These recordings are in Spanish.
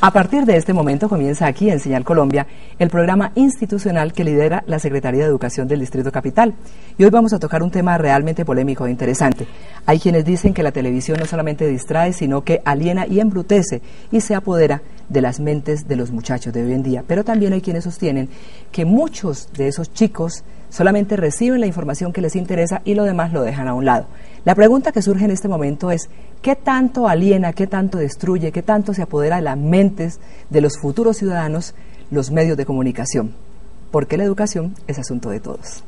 A partir de este momento comienza aquí en Señal Colombia el programa institucional que lidera la Secretaría de Educación del Distrito Capital. Y hoy vamos a tocar un tema realmente polémico e interesante. Hay quienes dicen que la televisión no solamente distrae, sino que aliena y embrutece y se apodera de las mentes de los muchachos de hoy en día. Pero también hay quienes sostienen que muchos de esos chicos solamente reciben la información que les interesa y lo demás lo dejan a un lado. La pregunta que surge en este momento es: ¿qué tanto aliena, qué tanto destruye, qué tanto se apodera de las mentes de los futuros ciudadanos los medios de comunicación? Porque la educación es asunto de todos.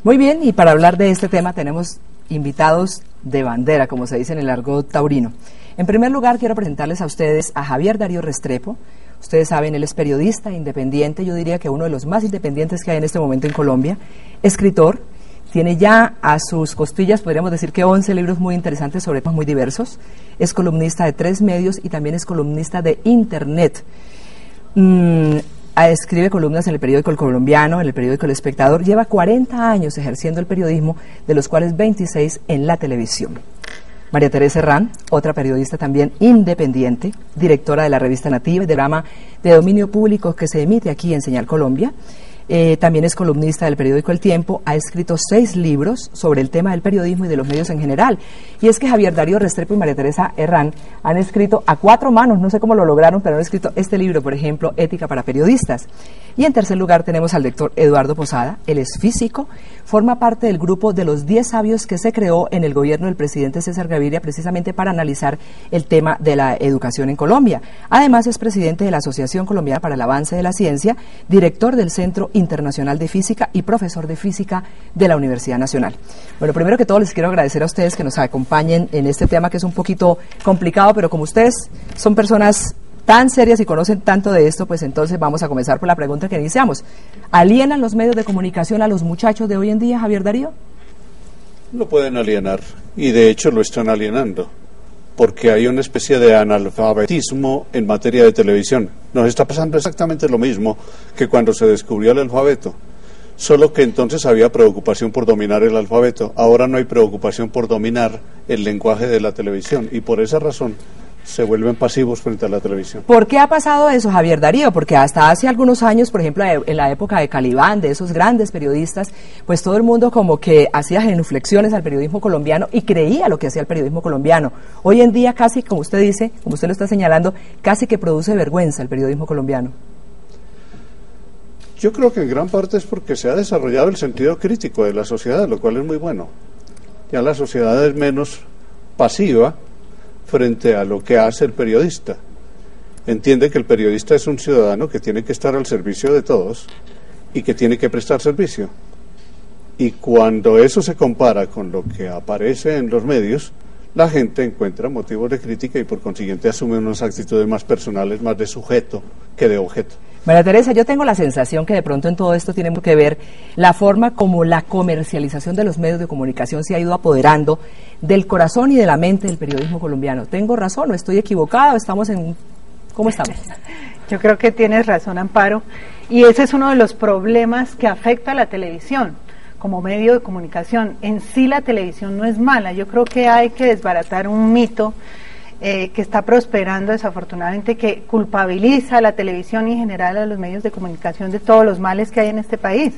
Muy bien, y para hablar de este tema tenemos invitados de bandera, como se dice en el argot taurino. En primer lugar, quiero presentarles a ustedes a Javier Darío Restrepo. Ustedes saben, él es periodista independiente, yo diría que uno de los más independientes que hay en este momento en Colombia, escritor, tiene ya a sus costillas, podríamos decir que 11 libros muy interesantes sobre temas muy diversos, es columnista de 3 medios y también es columnista de Internet. Escribe columnas en el periódico El Colombiano, en el periódico El Espectador. Lleva 40 años ejerciendo el periodismo, de los cuales 26 en la televisión. María Teresa Herrán, otra periodista también independiente, directora de la revista Nativa y del programa de dominio público que se emite aquí en Señal Colombia. También es columnista del periódico El Tiempo, ha escrito 6 libros sobre el tema del periodismo y de los medios en general. Y es que Javier Darío Restrepo y María Teresa Herrán han escrito a 4 manos, no sé cómo lo lograron, pero han escrito este libro, por ejemplo, Ética para Periodistas. Y en tercer lugar tenemos al doctor Eduardo Posada, él es físico, forma parte del grupo de los 10 sabios que se creó en el gobierno del presidente César Gaviria precisamente para analizar el tema de la educación en Colombia. Además es presidente de la Asociación Colombiana para el Avance de la Ciencia, director del Centro Internacional de Física y profesor de Física de la Universidad Nacional. Bueno, primero que todo les quiero agradecer a ustedes que nos acompañen en este tema que es un poquito complicado, pero como ustedes son personas tan serias y conocen tanto de esto, pues entonces vamos a comenzar por la pregunta que iniciamos. ¿Alienan los medios de comunicación a los muchachos de hoy en día, Javier Darío? Lo pueden alienar, y de hecho lo están alienando, porque hay una especie de analfabetismo en materia de televisión. Nos está pasando exactamente lo mismo que cuando se descubrió el alfabeto, solo que entonces había preocupación por dominar el alfabeto. Ahora no hay preocupación por dominar el lenguaje de la televisión, y por esa razón se vuelven pasivos frente a la televisión. ¿Por qué ha pasado eso, Javier Darío? Porque hasta hace algunos años, por ejemplo, en la época de Calibán, de esos grandes periodistas, pues todo el mundo como que hacía genuflexiones al periodismo colombiano y creía lo que hacía el periodismo colombiano. Hoy en día casi, como usted dice, como usted lo está señalando, casi que produce vergüenza el periodismo colombiano. Yo creo que en gran parte es porque se ha desarrollado el sentido crítico de la sociedad, lo cual es muy bueno. Ya la sociedad es menos pasiva frente a lo que hace el periodista. Entiende que el periodista es un ciudadano que tiene que estar al servicio de todos y que tiene que prestar servicio. Y cuando eso se compara con lo que aparece en los medios, la gente encuentra motivos de crítica y por consiguiente asume unas actitudes más personales, más de sujeto que de objeto. María Teresa, yo tengo la sensación que de pronto en todo esto tiene que ver la forma como la comercialización de los medios de comunicación se ha ido apoderando del corazón y de la mente del periodismo colombiano. ¿Tengo razón o estoy equivocada o estamos en... ¿Cómo estamos? Yo creo que tienes razón, Amparo, y ese es uno de los problemas que afecta a la televisión como medio de comunicación. En sí la televisión no es mala, yo creo que hay que desbaratar un mito que está prosperando desafortunadamente, que culpabiliza a la televisión y en general a los medios de comunicación de todos los males que hay en este país.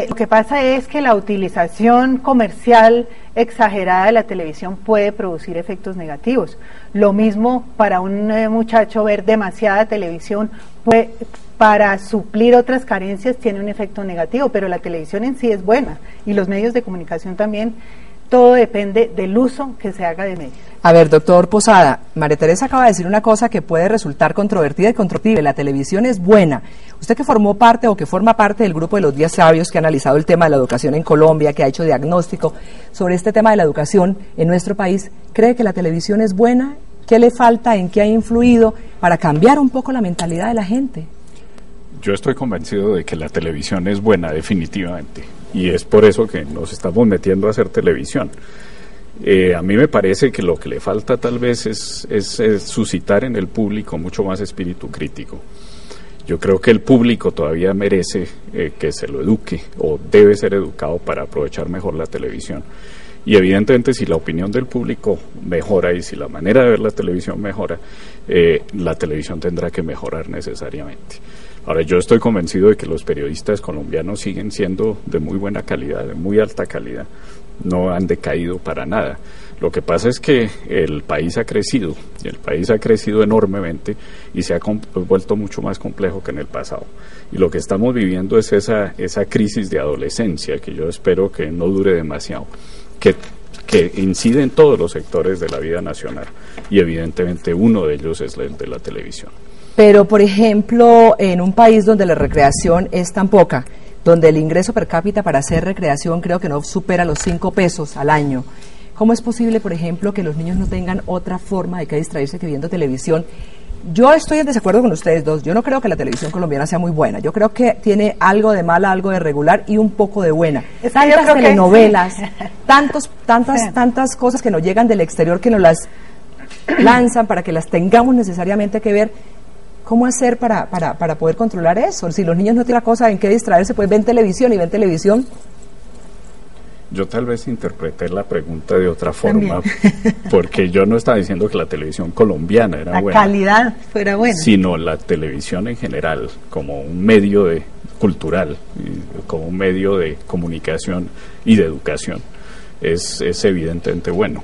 Lo que pasa es que la utilización comercial exagerada de la televisión puede producir efectos negativos. Lo mismo para un muchacho ver demasiada televisión, para suplir otras carencias tiene un efecto negativo, pero la televisión en sí es buena y los medios de comunicación también. Todo depende del uso que se haga de medios. A ver, doctor Posada, María Teresa acaba de decir una cosa que puede resultar controvertida y controvertible. La televisión es buena. Usted que formó parte o que forma parte del grupo de los 10 sabios que ha analizado el tema de la educación en Colombia, que ha hecho diagnóstico sobre este tema de la educación en nuestro país, ¿cree que la televisión es buena? ¿Qué le falta? ¿En qué ha influido para cambiar un poco la mentalidad de la gente? Yo estoy convencido de que la televisión es buena, definitivamente. Y es por eso que nos estamos metiendo a hacer televisión. A mí me parece que lo que le falta tal vez es suscitar en el público mucho más espíritu crítico. Yo creo que el público todavía merece que se lo eduque o debe ser educado para aprovechar mejor la televisión. Y evidentemente si la opinión del público mejora y si la manera de ver la televisión mejora, la televisión tendrá que mejorar necesariamente. Ahora, yo estoy convencido de que los periodistas colombianos siguen siendo de muy buena calidad, de muy alta calidad. No han decaído para nada. Lo que pasa es que el país ha crecido, y el país ha crecido enormemente y se ha vuelto mucho más complejo que en el pasado. Y lo que estamos viviendo es esa crisis de adolescencia, que yo espero que no dure demasiado, que incide en todos los sectores de la vida nacional, y evidentemente uno de ellos es el de la televisión. Pero, por ejemplo, en un país donde la recreación es tan poca, donde el ingreso per cápita para hacer recreación creo que no supera los 5 pesos al año, ¿cómo es posible, por ejemplo, que los niños no tengan otra forma de que distraerse que viendo televisión? Yo estoy en desacuerdo con ustedes dos. Yo no creo que la televisión colombiana sea muy buena. Yo creo que tiene algo de mala, algo de regular y un poco de buena. Tantas telenovelas, tantas cosas que nos llegan del exterior, que nos las lanzan para que las tengamos necesariamente que ver. ¿Cómo hacer para poder controlar eso? Si los niños no tienen cosa en qué distraerse, pues ven televisión y ven televisión. Yo tal vez interpreté la pregunta de otra forma, porque yo no estaba diciendo que la televisión colombiana era buena. La calidad fuera buena. Sino la televisión en general, como un medio cultural, como un medio de comunicación y de educación, es evidentemente bueno.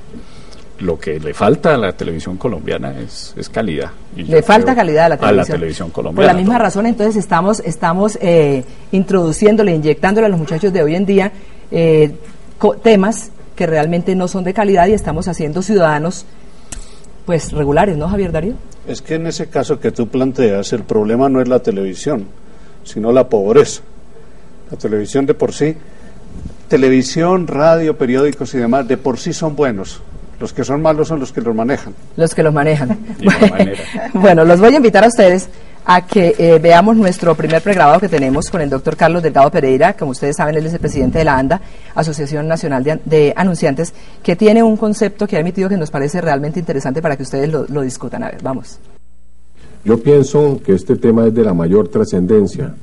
Lo que le falta a la televisión colombiana es calidad. Le falta calidad a la televisión colombiana. Por la misma razón, entonces, estamos introduciéndole, inyectándole a los muchachos de hoy en día temas que realmente no son de calidad y estamos haciendo ciudadanos pues regulares, ¿no, Javier Darío? Es que en ese caso que tú planteas, el problema no es la televisión, sino la pobreza. La televisión de por sí, televisión, radio, periódicos y demás, de por sí son buenos. Los que son malos son los que los manejan. Los que los manejan. Manera. Bueno, los voy a invitar a ustedes a que veamos nuestro primer pregrabado que tenemos con el doctor Carlos Delgado Pereira. Como ustedes saben, él es el presidente de la ANDA, Asociación Nacional de Anunciantes, que tiene un concepto que ha emitido que nos parece realmente interesante para que ustedes lo discutan. A ver, vamos. Yo pienso que este tema es de la mayor trascendencia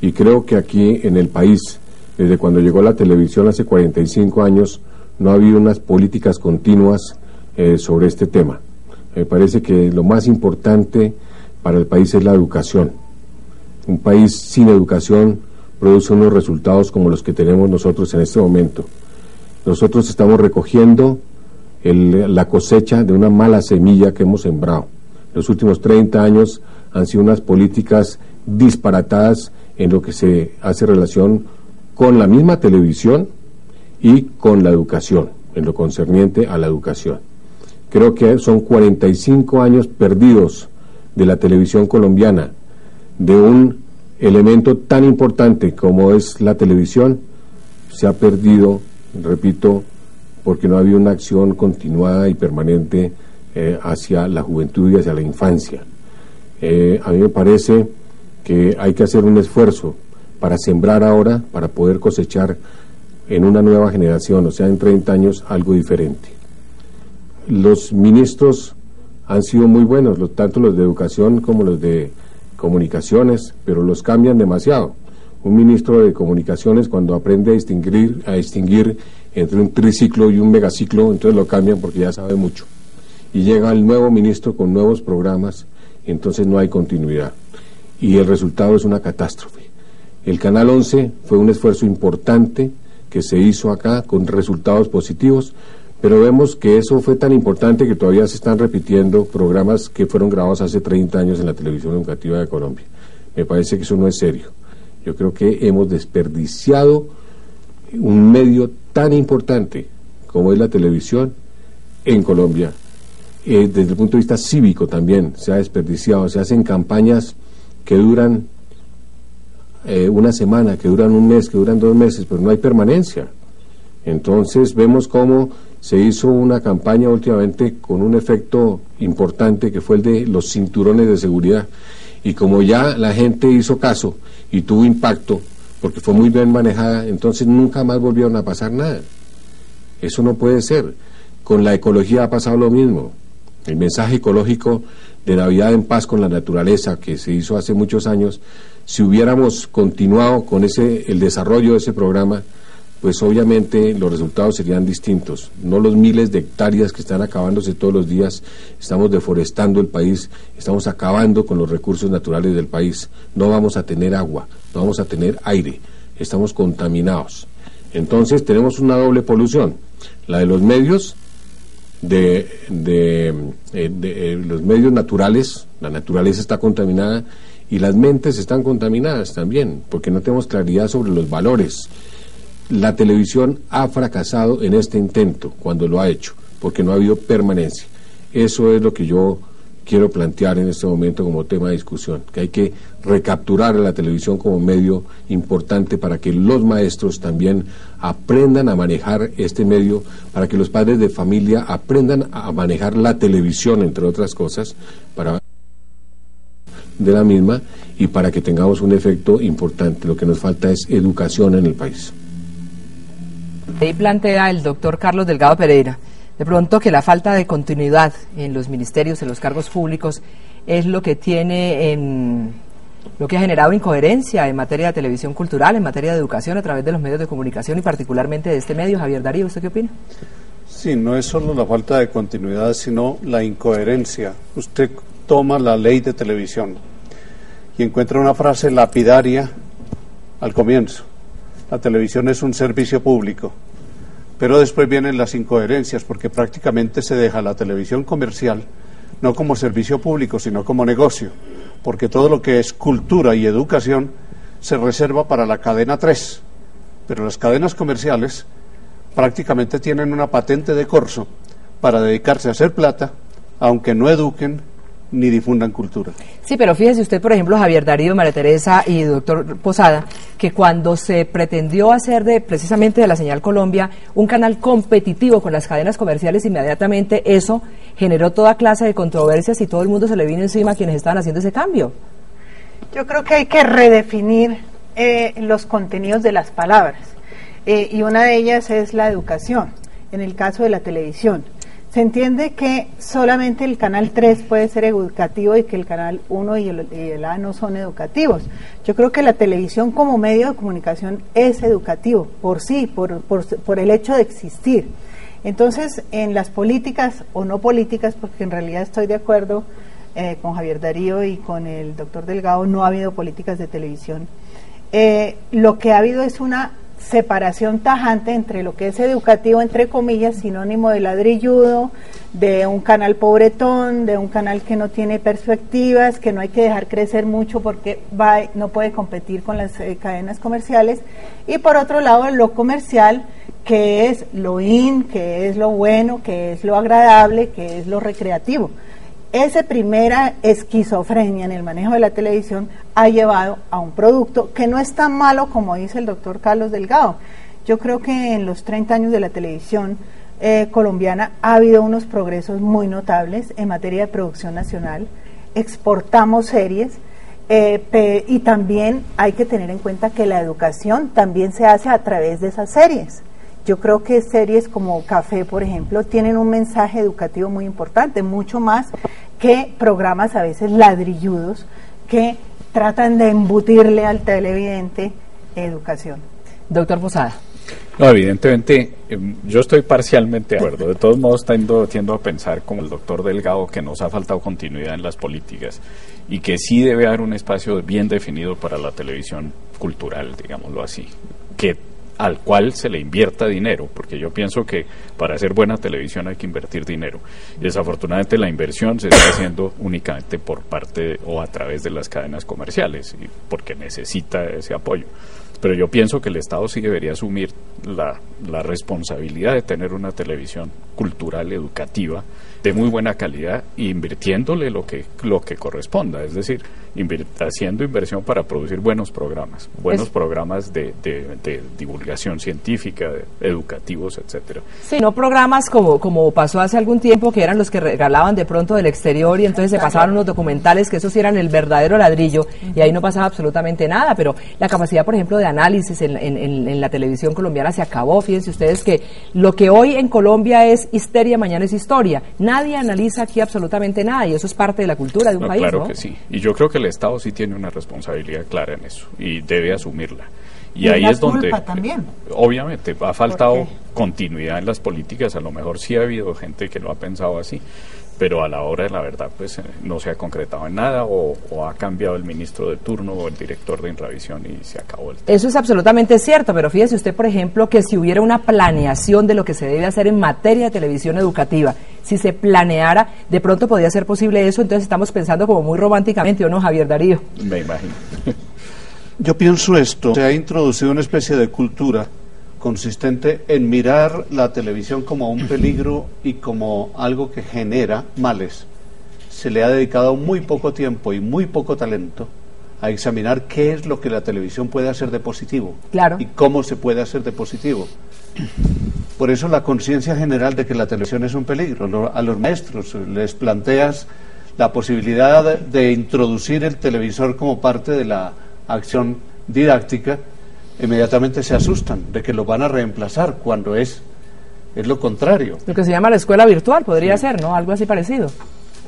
y creo que aquí en el país, desde cuando llegó la televisión hace 45 años, no ha habido unas políticas continuas sobre este tema. Me parece que lo más importante para el país es la educación. Un país sin educación produce unos resultados como los que tenemos nosotros en este momento. Nosotros estamos recogiendo la cosecha de una mala semilla que hemos sembrado. Los últimos 30 años han sido unas políticas disparatadas en lo que se hace relación con la misma televisión y con la educación, en lo concerniente a la educación. Creo que son 45 años perdidos de la televisión colombiana, de un elemento tan importante como es la televisión. Se ha perdido, repito, porque no ha habido una acción continuada y permanente hacia la juventud y hacia la infancia. A mí me parece que hay que hacer un esfuerzo para sembrar ahora, para poder cosechar en una nueva generación, o sea, en 30 años, algo diferente. Los ministros han sido muy buenos, tanto los de educación como los de comunicaciones, pero los cambian demasiado. Un ministro de comunicaciones, cuando aprende a distinguir entre un triciclo y un megaciclo, entonces lo cambian porque ya sabe mucho. Y llega el nuevo ministro con nuevos programas, entonces no hay continuidad. Y el resultado es una catástrofe. El Canal 11 fue un esfuerzo importante que se hizo acá con resultados positivos, pero vemos que eso fue tan importante que todavía se están repitiendo programas que fueron grabados hace 30 años en la televisión educativa de Colombia. Me parece que eso no es serio. Yo creo que hemos desperdiciado un medio tan importante como es la televisión en Colombia desde el punto de vista cívico también se ha desperdiciado. Se hacen campañas que duran una semana, que duran un mes, que duran 2 meses, pero no hay permanencia. Entonces vemos cómo se hizo una campaña últimamente con un efecto importante, que fue el de los cinturones de seguridad, y como ya la gente hizo caso y tuvo impacto porque fue muy bien manejada, entonces nunca más volvieron a pasar nada. Eso no puede ser. Con la ecología ha pasado lo mismo. El mensaje ecológico de Navidad en paz con la naturaleza, que se hizo hace muchos años, si hubiéramos continuado con el desarrollo de ese programa, pues obviamente los resultados serían distintos. No los miles de hectáreas que están acabándose todos los días. Estamos deforestando el país, estamos acabando con los recursos naturales del país. No vamos a tener agua, no vamos a tener aire, estamos contaminados. Entonces tenemos una doble polución, la de los medios, los medios naturales. La naturaleza está contaminada y las mentes están contaminadas también, porque no tenemos claridad sobre los valores. La televisión ha fracasado en este intento cuando lo ha hecho, porque no ha habido permanencia. Eso es lo que yo quiero plantear en este momento como tema de discusión, que hay que recapturar a la televisión como medio importante para que los maestros también aprendan a manejar este medio, para que los padres de familia aprendan a manejar la televisión, entre otras cosas, para de la misma, y para que tengamos un efecto importante. Lo que nos falta es educación en el país. Ahí plantea el doctor Carlos Delgado Pereira, de pronto, que la falta de continuidad en los ministerios, en los cargos públicos, es lo que lo que ha generado incoherencia en materia de televisión cultural, en materia de educación a través de los medios de comunicación y particularmente de este medio. Javier Darío, ¿usted qué opina? Sí, no es solo la falta de continuidad, sino la incoherencia. Usted toma la ley de televisión y encuentra una frase lapidaria al comienzo: la televisión es un servicio público. Pero después vienen las incoherencias, porque prácticamente se deja la televisión comercial no como servicio público, sino como negocio, porque todo lo que es cultura y educación se reserva para la cadena 3, pero las cadenas comerciales prácticamente tienen una patente de corso para dedicarse a hacer plata, aunque no eduquen ni difundan cultura. Sí, pero fíjese usted, por ejemplo, Javier Darío, María Teresa y doctor Posada, que cuando se pretendió hacer precisamente de la Señal Colombia un canal competitivo con las cadenas comerciales, inmediatamente eso generó toda clase de controversias y todo el mundo se le vino encima a quienes estaban haciendo ese cambio. Yo creo que hay que redefinir los contenidos de las palabras, y una de ellas es la educación, en el caso de la televisión. Se entiende que solamente el canal 3 puede ser educativo y que el canal 1 y el A no son educativos. Yo creo que la televisión como medio de comunicación es educativo por sí, por el hecho de existir. Entonces, en las políticas o no políticas, porque en realidad estoy de acuerdo con Javier Darío y con el doctor Delgado, no ha habido políticas de televisión. Lo que ha habido es una separación tajante entre lo que es educativo, entre comillas, sinónimo de ladrilludo, de un canal pobretón, de un canal que no tiene perspectivas, que no hay que dejar crecer mucho porque no puede competir con las cadenas comerciales, y por otro lado lo comercial, que es lo que es lo bueno, que es lo agradable, que es lo recreativo. Esa primera esquizofrenia en el manejo de la televisión ha llevado a un producto que no es tan malo como dice el doctor Carlos Delgado. Yo creo que en los 30 años de la televisión colombiana ha habido unos progresos muy notables en materia de producción nacional. Exportamos series, y también hay que tener en cuenta que la educación también se hace a través de esas series. Yo creo que series como Café, por ejemplo, tienen un mensaje educativo muy importante, mucho más que programas a veces ladrilludos que tratan de embutirle al televidente educación. Doctor Posada. No, evidentemente, yo estoy parcialmente de acuerdo. De todos modos, tiendo a pensar como el doctor Delgado que nos ha faltado continuidad en las políticas y que sí debe haber un espacio bien definido para la televisión cultural, digámoslo así, al cual se le invierta dinero, porque yo pienso que para hacer buena televisión hay que invertir dinero. Y desafortunadamente la inversión se está haciendo únicamente por parte o a través de las cadenas comerciales, y porque necesita ese apoyo. Pero yo pienso que el Estado sí debería asumir la responsabilidad de tener una televisión cultural, educativa, de muy buena calidad, e invirtiéndole lo que corresponda, es decir, haciendo inversión para producir buenos programas de divulgación científica, educativos, etcétera. Sí, no programas como pasó hace algún tiempo, que eran los que regalaban de pronto del exterior y entonces se pasaban unos documentales que esos sí eran el verdadero ladrillo y ahí no pasaba absolutamente nada, pero la capacidad, por ejemplo, de análisis en la televisión colombiana se acabó. Fíjense ustedes que lo que hoy en Colombia es histeria, mañana es historia. Nadie analiza aquí absolutamente nada y eso es parte de la cultura de un país, claro, ¿no? Que sí, y yo creo que el Estado sí tiene una responsabilidad clara en eso y debe asumirla. Y ahí es donde, también. Obviamente, ha faltado continuidad en las políticas, a lo mejor sí ha habido gente que lo ha pensado así, pero a la hora de la verdad pues no se ha concretado en nada o ha cambiado el ministro de turno o el director de Inravisión y se acabó el tema. Eso es absolutamente cierto, pero fíjese usted, por ejemplo, que si hubiera una planeación de lo que se debe hacer en materia de televisión educativa, si se planeara, de pronto podría ser posible eso, entonces estamos pensando como muy románticamente, ¿o no, Javier Darío? Me imagino. Yo pienso esto, se ha introducido una especie de cultura consistente en mirar la televisión como un peligro y como algo que genera males. Se le ha dedicado muy poco tiempo y muy poco talento a examinar qué es lo que la televisión puede hacer de positivo, claro, y cómo se puede hacer de positivo. Por eso la conciencia general de que la televisión es un peligro. A los maestros les planteas la posibilidad de introducir el televisor como parte de la acción didáctica, inmediatamente se asustan de que lo van a reemplazar cuando es lo contrario. Lo que se llama la escuela virtual, podría ser, ¿no? Algo así parecido.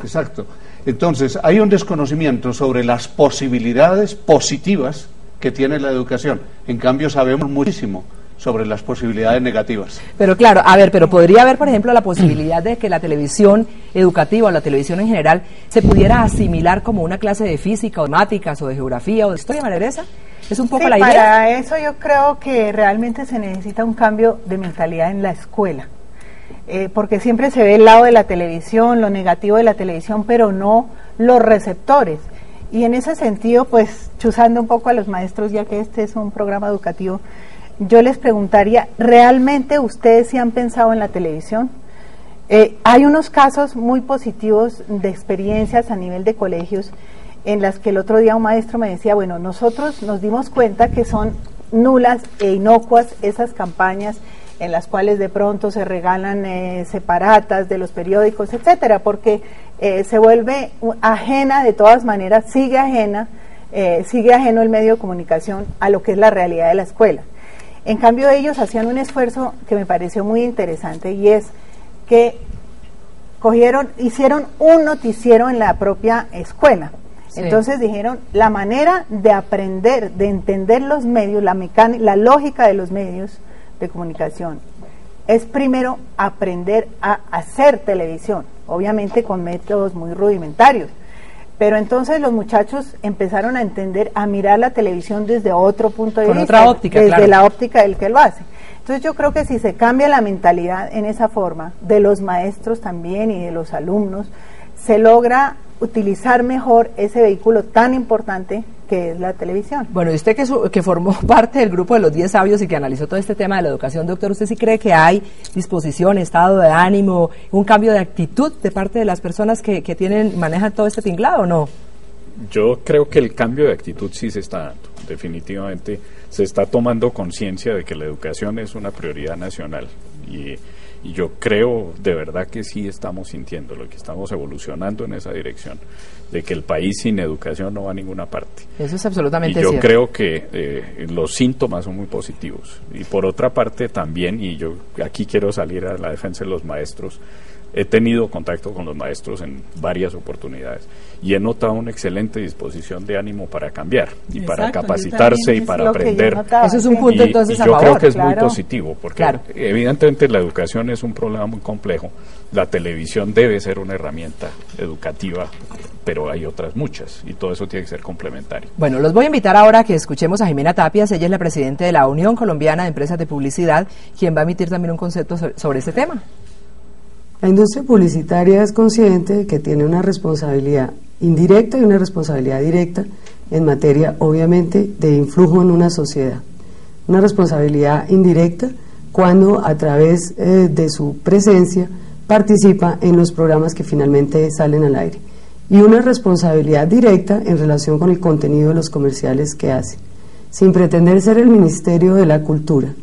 Exacto. Entonces, hay un desconocimiento sobre las posibilidades positivas que tiene la educación. En cambio, sabemos muchísimo sobre las posibilidades negativas. Pero claro, a ver, pero podría haber, por ejemplo, la posibilidad de que la televisión educativa o la televisión en general se pudiera asimilar como una clase de física o de matemáticas o de geografía o de historia, María Teresa. Es un poco la idea. Para eso yo creo que realmente se necesita un cambio de mentalidad en la escuela, porque siempre se ve el lado de la televisión, lo negativo de la televisión, pero no los receptores. Y en ese sentido, pues, chuzando un poco a los maestros, ya que este es un programa educativo, yo les preguntaría, ¿realmente ustedes sí han pensado en la televisión? Hay unos casos muy positivos de experiencias a nivel de colegios en las que el otro día un maestro me decía, bueno, nosotros nos dimos cuenta que son nulas e inocuas esas campañas en las cuales de pronto se regalan separatas de los periódicos, etcétera, porque se vuelve ajena, de todas maneras, sigue ajeno el medio de comunicación a lo que es la realidad de la escuela. En cambio, ellos hacían un esfuerzo que me pareció muy interesante, y es que hicieron un noticiero en la propia escuela. Sí. Entonces dijeron, la manera de aprender, de entender los medios, la lógica de los medios de comunicación, es primero aprender a hacer televisión, obviamente con métodos muy rudimentarios. Pero entonces los muchachos empezaron a entender, a mirar la televisión desde otro punto de vista. Con otra óptica, desde la óptica del que lo hace. Entonces yo creo que si se cambia la mentalidad en esa forma, de los maestros también y de los alumnos, se logra utilizar mejor ese vehículo tan importante que es la televisión. Bueno, y usted que formó parte del grupo de los 10 sabios y que analizó todo este tema de la educación, doctor, ¿usted sí cree que hay disposición, estado de ánimo, un cambio de actitud de parte de las personas que manejan todo este tinglado o no? Yo creo que el cambio de actitud sí se está dando, definitivamente se está tomando conciencia de que la educación es una prioridad nacional y yo creo de verdad que sí estamos sintiéndolo, que estamos evolucionando en esa dirección, de que el país sin educación no va a ninguna parte. Eso es absolutamente cierto. Y yo cierto. creo que los síntomas son muy positivos. Y por otra parte también, y yo aquí quiero salir a la defensa de los maestros, he tenido contacto con los maestros en varias oportunidades y he notado una excelente disposición de ánimo para cambiar y para capacitarse y para aprender. Eso es un punto entonces a favor. Yo creo que es muy positivo porque evidentemente la educación es un problema muy complejo. La televisión debe ser una herramienta educativa, pero hay otras muchas y todo eso tiene que ser complementario. Bueno, los voy a invitar ahora a que escuchemos a Jimena Tapias. Ella es la presidenta de la Unión Colombiana de Empresas de Publicidad, quien va a emitir también un concepto sobre este tema. La industria publicitaria es consciente de que tiene una responsabilidad indirecta y una responsabilidad directa en materia, obviamente, de influjo en una sociedad. una responsabilidad indirecta cuando a través de su presencia participa en los programas que finalmente salen al aire, y una responsabilidad directa en relación con el contenido de los comerciales que hace. Sin pretender ser el Ministerio de la Cultura,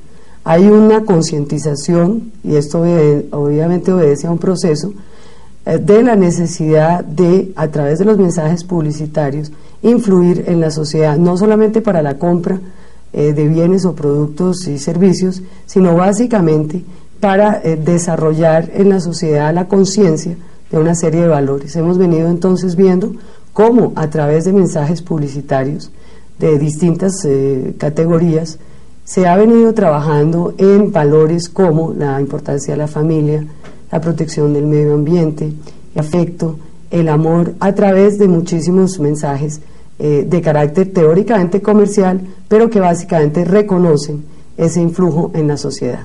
hay una concientización, y esto obviamente obedece a un proceso, de la necesidad de, a través de los mensajes publicitarios, influir en la sociedad, no solamente para la compra de bienes o productos y servicios, sino básicamente para desarrollar en la sociedad la conciencia de una serie de valores. Hemos venido entonces viendo cómo a través de mensajes publicitarios de distintas categorías se ha venido trabajando en valores como la importancia de la familia, la protección del medio ambiente, el afecto, el amor, a través de muchísimos mensajes de carácter teóricamente comercial, pero que básicamente reconocen ese influjo en la sociedad.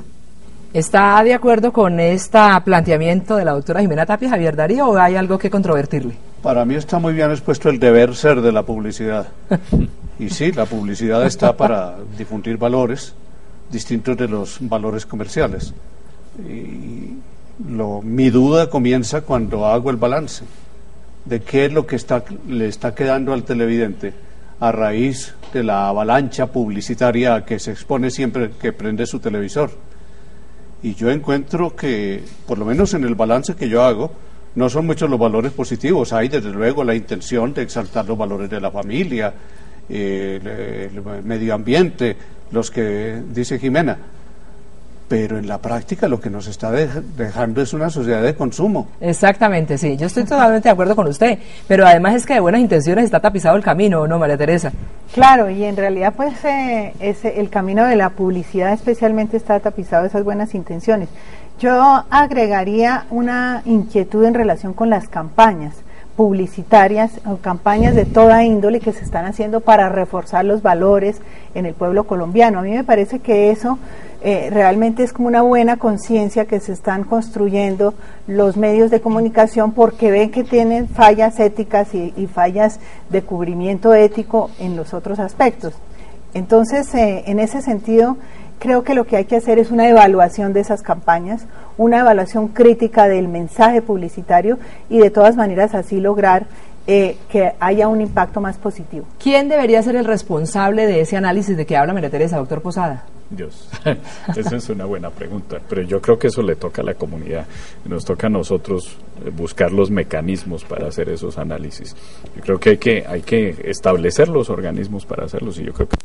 ¿Está de acuerdo con este planteamiento de la doctora Jimena Tapia, Javier Darío, o hay algo que controvertirle? Para mí está muy bien expuesto el deber ser de la publicidad. Y sí, la publicidad está para difundir valores distintos de los valores comerciales. Y mi duda comienza cuando hago el balance de qué es lo que le está quedando al televidente a raíz de la avalancha publicitaria a que se expone siempre que prende su televisor. Y yo encuentro que, por lo menos en el balance que yo hago, no son muchos los valores positivos. Hay desde luego la intención de exaltar los valores de la familia, el medio ambiente, los que dice Jimena, pero en la práctica lo que nos está dejando es una sociedad de consumo. Exactamente, sí, yo estoy totalmente de acuerdo con usted, pero además es que de buenas intenciones está tapizado el camino, ¿no, María Teresa? Claro, y en realidad pues el camino de la publicidad especialmente está tapizado de esas buenas intenciones. Yo agregaría una inquietud en relación con las campañas publicitarias o campañas de toda índole que se están haciendo para reforzar los valores en el pueblo colombiano. A mí me parece que eso realmente es como una buena conciencia que se están construyendo los medios de comunicación, porque ven que tienen fallas éticas y fallas de cubrimiento ético en los otros aspectos. Entonces, en ese sentido, creo que lo que hay que hacer es una evaluación de esas campañas, una evaluación crítica del mensaje publicitario y de todas maneras así lograr que haya un impacto más positivo. ¿Quién debería ser el responsable de ese análisis de que habla María Teresa, doctor Posada? Dios, esa es una buena pregunta, pero yo creo que eso le toca a la comunidad, nos toca a nosotros buscar los mecanismos para hacer esos análisis. Yo creo que hay que establecer los organismos para hacerlos, y yo creo que